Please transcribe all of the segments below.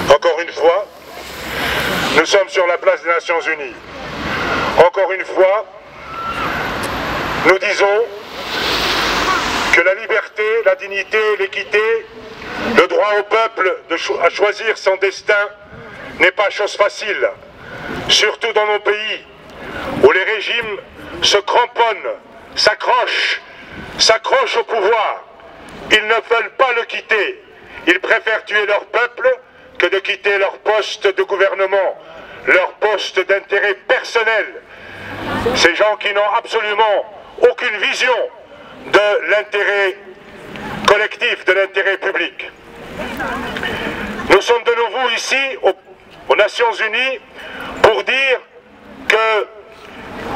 Encore une fois, nous sommes sur la place des Nations Unies. Encore une fois, nous disons que la liberté, la dignité, l'équité, le droit au peuple à choisir son destin n'est pas chose facile, surtout dans nos pays où les régimes se cramponnent, s'accrochent au pouvoir. Ils ne veulent pas le quitter. Ils préfèrent tuer leur peuple que de quitter leur poste de gouvernement, leur poste d'intérêt personnel. Ces gens qui n'ont absolument aucune vision de l'intérêt collectif, de l'intérêt public. Nous sommes de nouveau ici, aux Nations Unies, pour dire que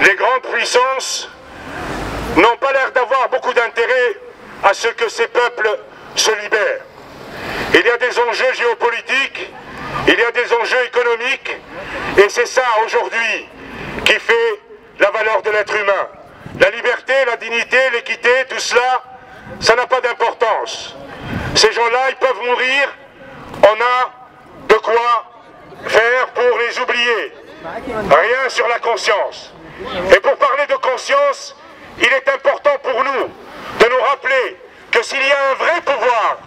les grandes puissances n'ont pas l'air d'avoir beaucoup d'intérêt à ce que ces peuples se libèrent. Il y a des enjeux géopolitiques, il y a des enjeux économiques, et c'est ça aujourd'hui qui fait la valeur de l'être humain. La liberté, la dignité, l'équité, tout cela, ça n'a pas d'importance. Ces gens-là, ils peuvent mourir, on a de quoi faire pour les oublier. Rien sur la conscience. Et pour parler de conscience, il est important pour nous de nous rappeler que s'il y a un vrai pouvoir,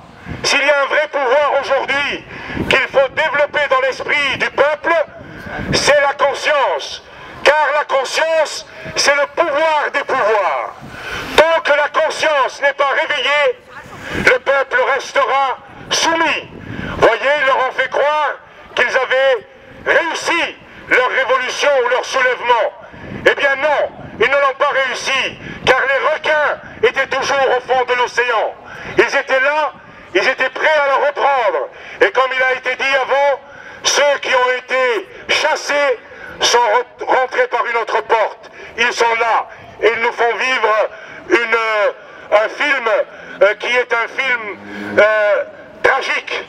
aujourd'hui qu'il faut développer dans l'esprit du peuple, c'est la conscience. Car la conscience, c'est le pouvoir des pouvoirs. Tant que la conscience n'est pas réveillée, le peuple restera soumis. Voyez, ils leur ont fait croire qu'ils avaient réussi leur révolution ou leur soulèvement. Eh bien non, ils ne l'ont pas réussi, car les requins étaient toujours au fond de l'océan. Ils étaient là, ils étaient prêts à le reprendre. Et comme il a été dit avant, ceux qui ont été chassés sont rentrés par une autre porte. Ils sont là et ils nous font vivre un film qui est un film tragique,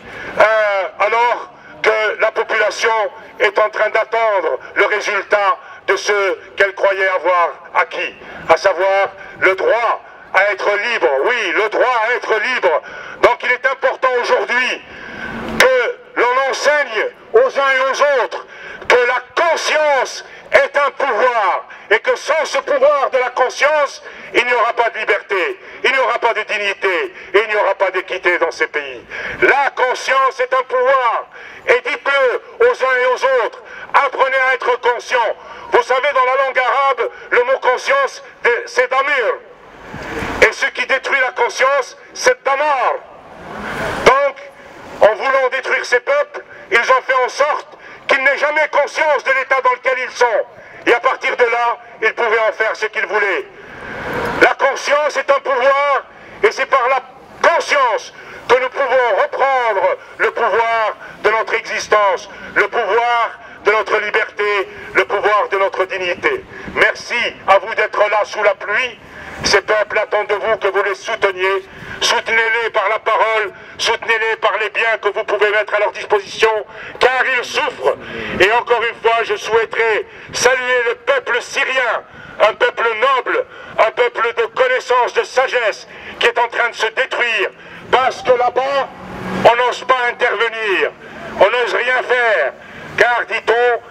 alors que la population est en train d'attendre le résultat de ce qu'elle croyait avoir acquis, à savoir le droit à être libre. Oui, le droit à être libre. Donc il est important aujourd'hui que l'on enseigne aux uns et aux autres que la conscience est un pouvoir et que sans ce pouvoir de la conscience, il n'y aura pas de liberté, il n'y aura pas de dignité et il n'y aura pas d'équité dans ces pays. La conscience est un pouvoir et dites-le aux uns et aux autres, apprenez à être conscient. Vous savez, dans la langue arabe, le mot conscience, c'est damir. Et ce qui détruit la conscience, c'est damar. Donc, en voulant détruire ces peuples, ils ont fait en sorte qu'ils n'aient jamais conscience de l'état dans lequel ils sont. Et à partir de là, ils pouvaient en faire ce qu'ils voulaient. La conscience est un pouvoir, et c'est par la conscience que nous pouvons reprendre le pouvoir de notre existence, le pouvoir de notre liberté, le pouvoir de notre dignité. Merci à vous d'être là sous la pluie. Ces peuples attendent de vous que vous les souteniez. Soutenez-les par la parole, soutenez-les par les biens que vous pouvez mettre à leur disposition, car ils souffrent. Et encore une fois, je souhaiterais saluer le peuple syrien, un peuple noble, un peuple de connaissance, de sagesse, qui est en train de se détruire, parce que là-bas, on n'ose pas intervenir, on n'ose rien faire, car, dit-on,